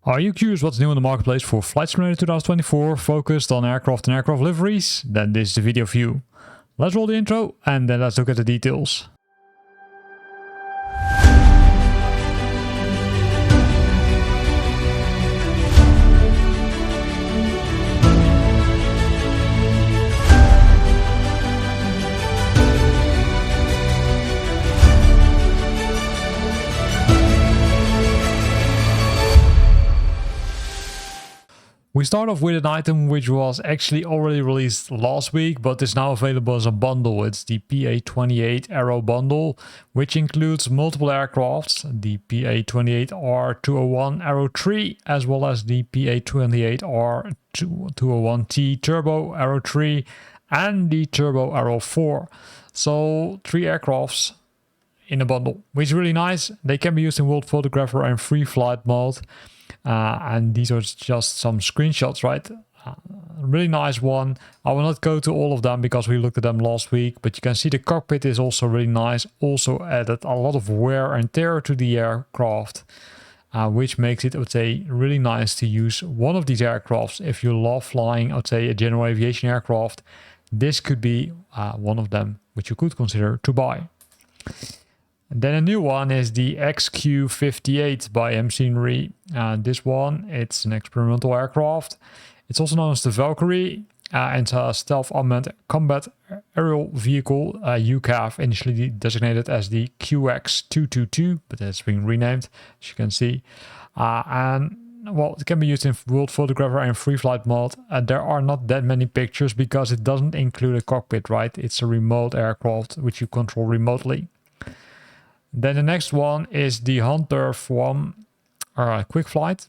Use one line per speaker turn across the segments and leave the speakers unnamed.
Are you curious what's new in the marketplace for Flight Simulator 2024 focused on aircraft and aircraft liveries? Then this is the video for you. Let's roll the intro and then let's look at the details. We start off with an item which was actually already released last week, but is now available as a bundle. It's the PA-28 Aero bundle, which includes multiple aircrafts, the PA-28R201 Aero 3, as well as the PA-28R201T Turbo Aero 3, and the Turbo Aero 4. So 3 aircrafts in a bundle, which is really nice. They can be used in World Photographer and free flight mode. And these are just some screenshots, right? Really nice one. I will not go to all of them because we looked at them last week, but you can see the cockpit is also really nice. Also added a lot of wear and tear to the aircraft, which makes it, I would say, really nice to use one of these aircrafts. If you love flying, I would say, a general aviation aircraft, this could be one of them which you could consider to buy. And then a new one is the XQ58 by Liveries. This one, it's an experimental aircraft. It's also known as the Valkyrie, and it's a stealth unmanned combat aerial vehicle, UCAV, initially designated as the QX222, but it's been renamed, as you can see. And well, it can be used in World Photographer and free flight mode. There are not that many pictures because it doesn't include a cockpit, right? It's a remote aircraft which you control remotely. Then the next one is the Hunter from Quick Flight.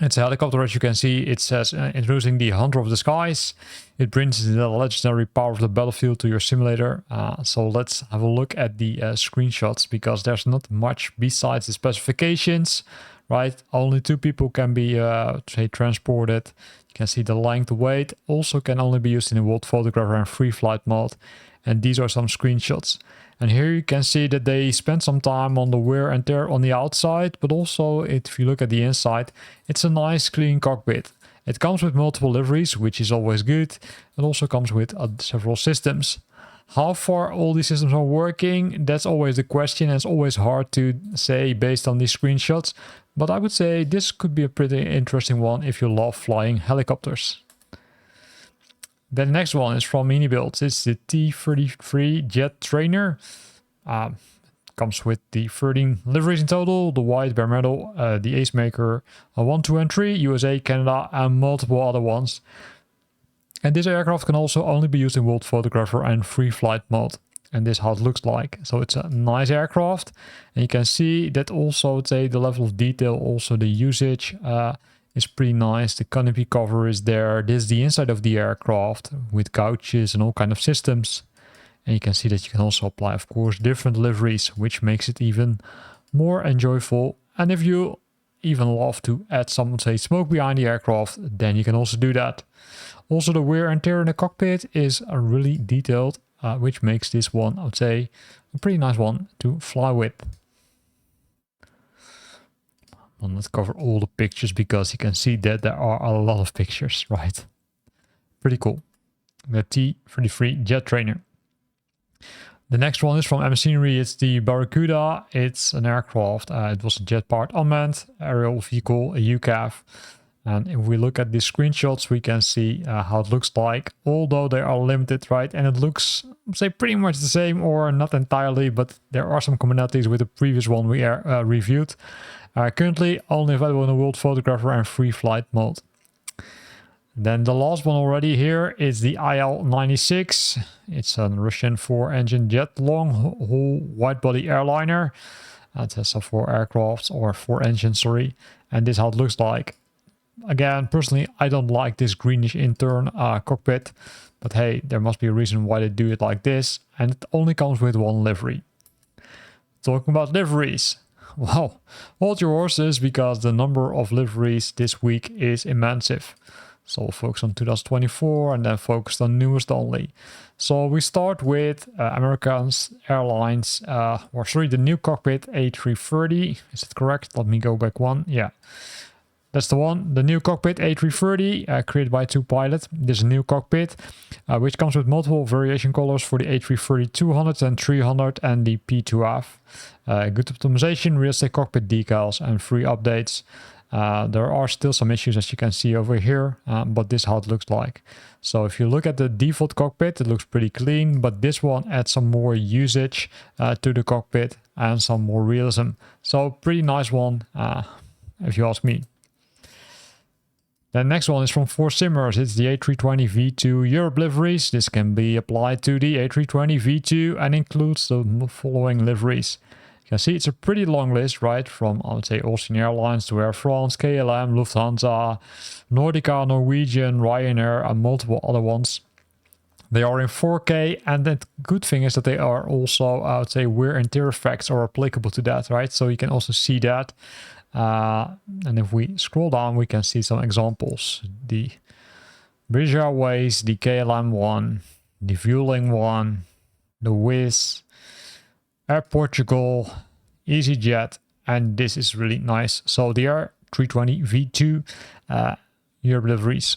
It's a helicopter, as you can see. It says introducing the Hunter of the Skies. It brings the legendary power of the battlefield to your simulator. So let's have a look at the screenshots, because there's not much besides the specifications, right? Only 2 people can be say transported. You can see the length, weight. Also can only be used in the World Photographer and free flight mode. And these are some screenshots. And here you can see that they spent some time on the wear and tear on the outside, but also if you look at the inside, it's a nice clean cockpit. It comes with multiple liveries, which is always good. It also comes with several systems. How far all these systems are working, that's always the question. It's always hard to say based on these screenshots, but I would say this could be a pretty interesting one if you love flying helicopters. Then the next one is from Mini Builds. It's the T-33 Jet Trainer. Comes with the 13 liveries in total, the white, bare metal, the Ace Maker 1, 2, and 3, USA, Canada, and multiple other ones. And this aircraft can also only be used in World Photographer and free flight mode. And this is how it looks like. So it's a nice aircraft. And you can see that also, say, the level of detail, also the usage, is pretty nice. The canopy cover is there. This is the inside of the aircraft with couches and all kind of systems. And you can see that you can also apply, of course, different liveries, which makes it even more enjoyable. And if you even love to add some, say, smoke behind the aircraft, then you can also do that. Also, the wear and tear in the cockpit is really detailed, which makes this one, I would say, a pretty nice one to fly with. I'll not cover all the pictures because you can see that there are a lot of pictures, right? Pretty cool. The T-33 Jet Trainer. The next one is from MSFS. It's the Barracuda. It's an aircraft. It was a jet part unmanned aerial vehicle, a UCAV. And if we look at the screenshots, we can see how it looks like, although they are limited, right? And it looks, say, pretty much the same, or not entirely, but there are some commonalities with the previous one we reviewed. Currently only available in the World Photographer and free flight mode. Then the last one already here is the IL-96. It's a Russian 4-engine jet long-haul wide-body airliner. It has 4 aircrafts, or 4 engines, sorry. And this is how it looks like. Again, personally, I don't like this greenish intern cockpit, but hey, there must be a reason why they do it like this. And it only comes with 1 livery. Talking about liveries. Well, hold your horses because the number of liveries this week is immense. So we'll focus on 2024 and then focus on newest only. So we start with American Airlines, the new cockpit A330. Is it correct? Let me go back one. Yeah. That's the one, the new cockpit A330, created by two pilots. This is a new cockpit, which comes with multiple variation colors for the A330-200 and 300 and the P2F. Good optimization, realistic cockpit decals, and free updates. There are still some issues, as you can see over here, but this is how it looks like. So if you look at the default cockpit, it looks pretty clean, but this one adds some more usage to the cockpit and some more realism. So pretty nice one, if you ask me. The next one is from Force Simmers. It's the A320 V2 Europe liveries. This can be applied to the A320 V2 and includes the following liveries. You can see it's a pretty long list, right? From, I would say, Austrian Airlines to Air France, KLM, Lufthansa, Nordica, Norwegian, Ryanair, and multiple other ones. They are in 4K, and the good thing is that they are also, I would say, wear and tear effects are applicable to that, right? So you can also see that. And if we scroll down, we can see some examples. The British Airways, the KLM one, the Vueling one, the Wizz, Air Portugal, EasyJet, and this is really nice. So the A320 V2 Europe liveries.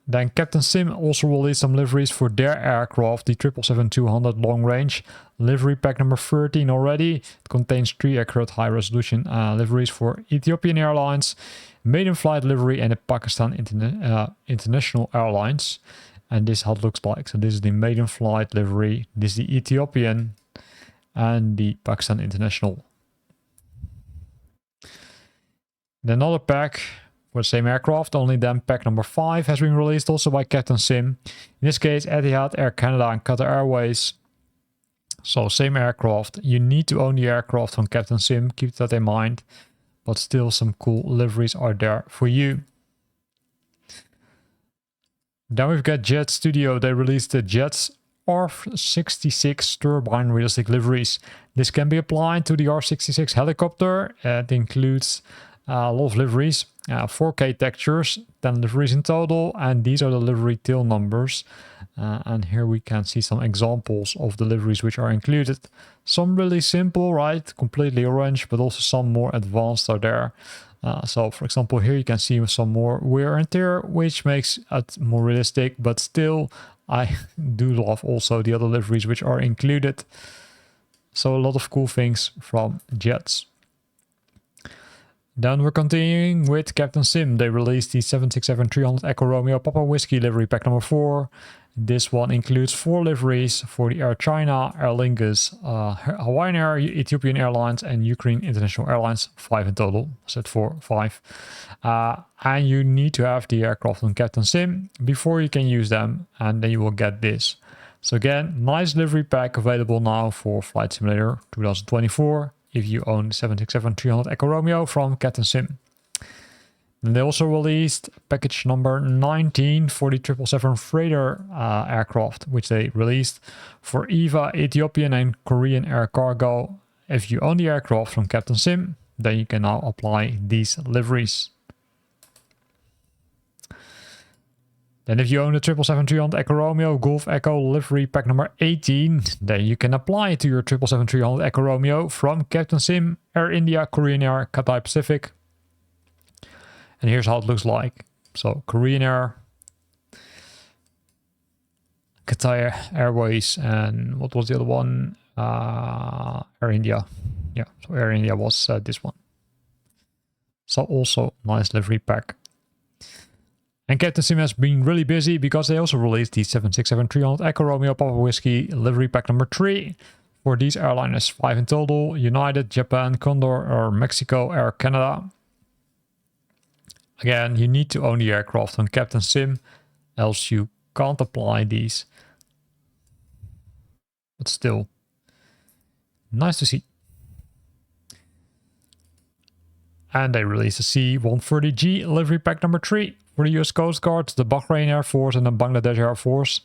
Then Captain Sim also released some liveries for their aircraft, the 777-200 long range. Livery pack number 13 already. It contains 3 accurate high resolution liveries for Ethiopian Airlines, maiden flight livery, and the Pakistan International Airlines. And this is how it looks like. So this is the maiden flight livery, this is the Ethiopian, and the Pakistan International. Then another pack for the same aircraft, only then pack number 5 has been released also by Captain Sim. In this case, Etihad, Air Canada, and Qatar Airways. So same aircraft. You need to own the aircraft from Captain Sim, keep that in mind. But still some cool liveries are there for you. Then we've got Jet Studio. They released the Jets R66 turbine realistic liveries. This can be applied to the R66 helicopter. It includes a lot of liveries, 4K textures, 10 liveries in total, and these are the livery tail numbers. And here we can see some examples of the liveries which are included. Some really simple, right? Completely orange, but also some more advanced are there. So for example, here you can see some more wear and tear, which makes it more realistic, but still I do love also the other liveries which are included. So a lot of cool things from Jets. Then we're continuing with Captain Sim. They released the 767-300 Echo Romeo Papa Whiskey livery pack number 4. This one includes 4 liveries for the Air China, Aer Lingus, Hawaiian Air, Ethiopian Airlines, and Ukraine International Airlines. 5 in total. I said 4, 5. And you need to have the aircraft on Captain Sim before you can use them, and then you will get this. So again, nice livery pack available now for Flight Simulator 2024. If you own 767-300 Echo Romeo from Captain Sim. And they also released package number 19 for the 777 freighter aircraft, which they released for EVA, Ethiopian, and Korean Air Cargo. If you own the aircraft from Captain Sim, then you can now apply these liveries. Then if you own the 777-300 Echo Romeo Golf Echo livery pack number 18, then you can apply it to your 777-300 Echo Romeo from Captain Sim, Air India, Korean Air, Cathay Pacific. And here's how it looks like. So Korean Air, Cathay Airways, and what was the other one? Air India. Yeah, so Air India was this one. So also nice livery pack. And Captain Sim has been really busy because they also released the 767-300 Echo Romeo Papa Whiskey livery pack number 3. For these airliners, 5 in total: United, Japan, Condor, or Mexico, Air Canada. Again, you need to own the aircraft on Captain Sim, else you can't apply these. But still, nice to see. And they released the C-130G livery pack number 3 for the US Coast Guard, the Bahrain Air Force, and the Bangladesh Air Force.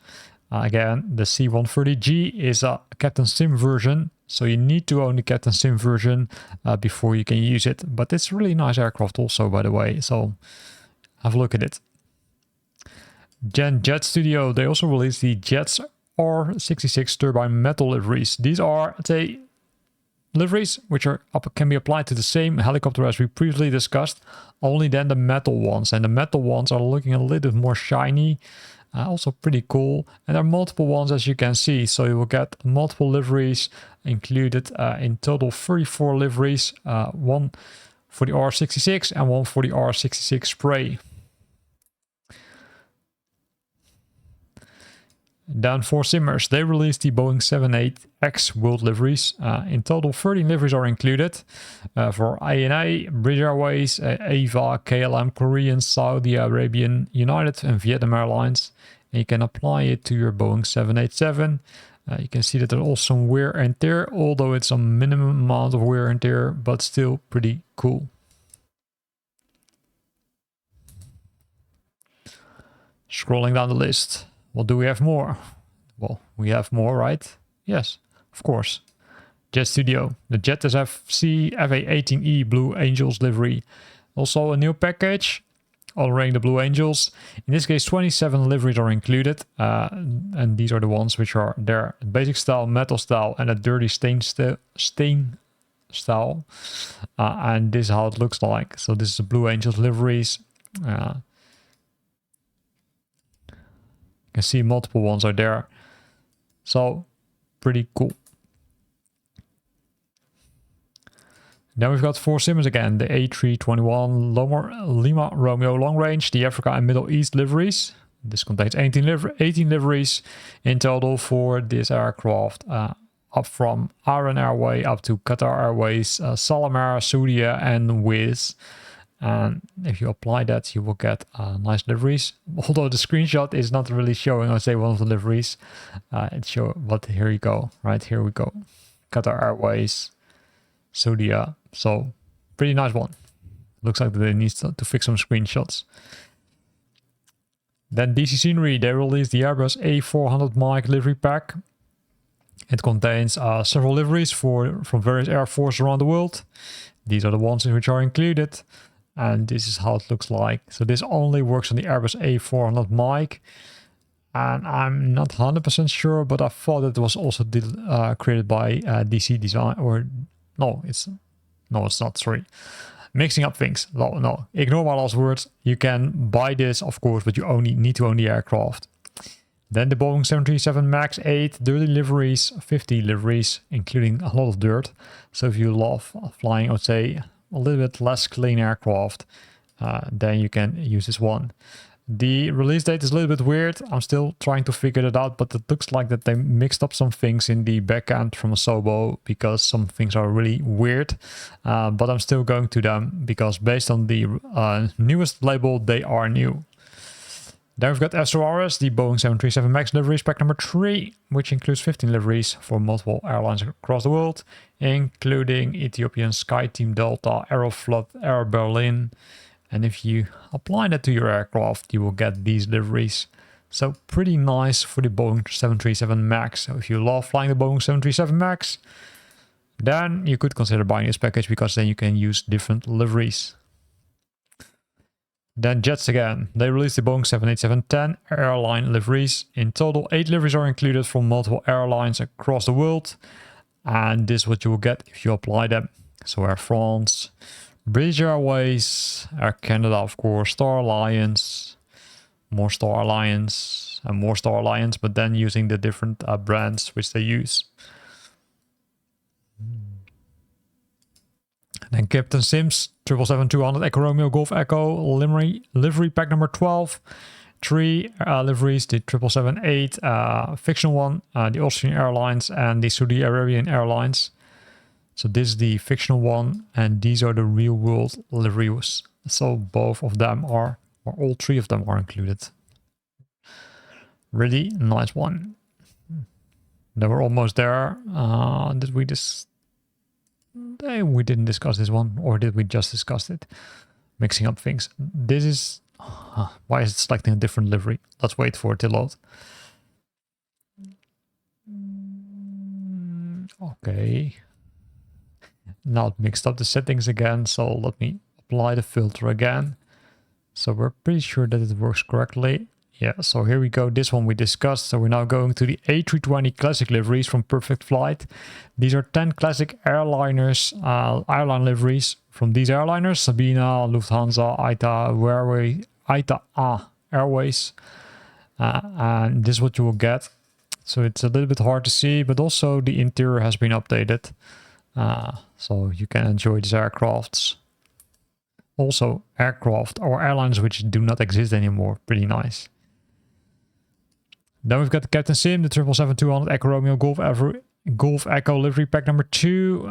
Again, the C-130G is a Captain Sim version, so you need to own the Captain Sim version before you can use it. But it's a really nice aircraft also, by the way, so have a look at it. Jet Studio, they also released the Jets R66 turbine metal liveries. These are, say, liveries which can be applied to the same helicopter as we previously discussed, only then the metal ones. And the metal ones are looking a little bit more shiny, also pretty cool. And there are multiple ones, as you can see, so you will get multiple liveries included, in total 34 liveries, one for the R66 and one for the R66 spray. Then for Simmers, they released the Boeing 78X World liveries. In total, 13 liveries are included for ANA, British Airways, AVA, KLM, Korean, Saudi Arabian, United and Vietnam Airlines. And you can apply it to your Boeing 787. You can see that there's also some wear and tear, although it's a minimum amount of wear and tear, but still pretty cool. Scrolling down the list. Well, do we have more? Well, we have more, right? Yes, of course. Jet Studio, the Jet SFC FA-18E Blue Angels livery. Also a new package, honoring the Blue Angels. In this case, 27 liveries are included. And these are the ones which are there. Basic style, metal style, and a dirty stain style. And this is how it looks like. So this is the Blue Angels liveries. You can see multiple ones are there. So pretty cool. Then we've got 4 Simmers again. The A321 Lima Romeo long range, the Africa and Middle East liveries. This contains 18 liveries in total for this aircraft. Up from Aran Airway up to Qatar Airways, Salamair, Saudia and Wizz. And if you apply that, you will get nice liveries. Although the screenshot is not really showing, I'd say, one of the liveries. But here you go. Right, here we go. Qatar Airways, Saudia. So, pretty nice one. Looks like they need to fix some screenshots. Then DC Scenery, they released the Airbus A400 mic livery pack. It contains several liveries from various air forces around the world. These are the ones which are included. And this is how it looks like. So this only works on the Airbus A400 mic. And I'm not 100% sure, but I thought it was also created by DC Design. Or no, it's not, sorry. Mixing up things. No, ignore my last words. You can buy this, of course, but you only need to own the aircraft. Then the Boeing 737 MAX 8 dirty liveries, 50 liveries, including a lot of dirt. So if you love flying, I would say, a little bit less clean aircraft, then you can use this one. The release date is a little bit weird. I'm still trying to figure it out, but it looks like that they mixed up some things in the back end from Asobo because some things are really weird. But I'm still going to them because based on the newest label, they are new. Then we've got SORS, the Boeing 737 MAX liveries pack number 3, which includes 15 liveries for multiple airlines across the world, including Ethiopian SkyTeam Delta, Aeroflot, Air Berlin. And if you apply that to your aircraft, you will get these liveries. So pretty nice for the Boeing 737 MAX. So if you love flying the Boeing 737 MAX, then you could consider buying this package because then you can use different liveries. Then Jets again. They released the Boeing 787-10 airline liveries. In total, 8 liveries are included from multiple airlines across the world. And this is what you will get if you apply them. So Air France, British Airways, Air Canada, of course, Star Alliance, more Star Alliance, and more Star Alliance, but then using the different brands which they use. Then Captain Sims, 777-200 Echo Romeo Golf Echo livery pack number 12. 3 liveries, the 777-8 fictional one, the Austrian Airlines and the Saudi Arabian Airlines. So this is the fictional one, and these are the real world liveries. So both of them are, or all 3 of them are included. Really nice one. Then we're almost there. Did we just... We didn't discuss this one, or did we just discuss it? Mixing up things. This is... why is it selecting a different livery? Let's wait for it to load. Okay. Now it mixed up the settings again, so let me apply the filter again. So we're pretty sure that it works correctly. Yeah, so here we go. This one we discussed. So we're now going to the A320 Classic liveries from Perfect Flight. These are 10 classic airliners, airline liveries from these airliners: Sabina, Lufthansa, ITA Airways. And this is what you will get. So it's a little bit hard to see, but also the interior has been updated. So you can enjoy these aircrafts. Also aircraft or airlines which do not exist anymore. Pretty nice. Then we've got the Captain Sim, the 777-200 Echo Romeo Golf Echo livery pack number 2.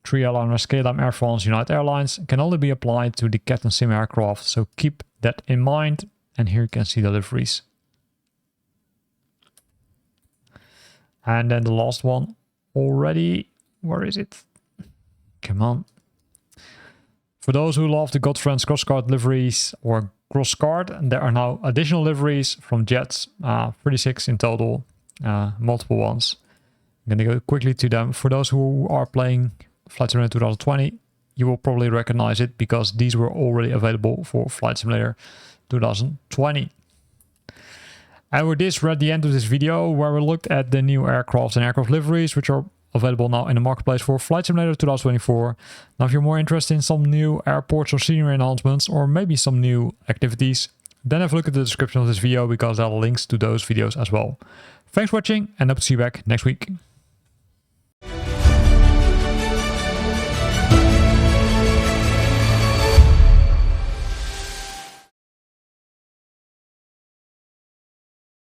3 airliners, KLM, Air France, United Airlines, can only be applied to the Captain Sim aircraft. So keep that in mind. And here you can see the liveries. And then the last one already. Where is it? Come on. For those who love the Godfriend's Crossguard liveries or Crossguard, there are now additional liveries from Jets, 36 in total, multiple ones. I'm going to go quickly to them. For those who are playing Flight Simulator 2020, you will probably recognize it because these were already available for Flight Simulator 2020. And with this, we're at the end of this video where we looked at the new aircraft and aircraft liveries, which are available now in the marketplace for Flight Simulator 2024. Now, if you're more interested in some new airports or scenery enhancements, or maybe some new activities, then have a look at the description of this video because there are links to those videos as well. Thanks for watching, and hope to see you back next week.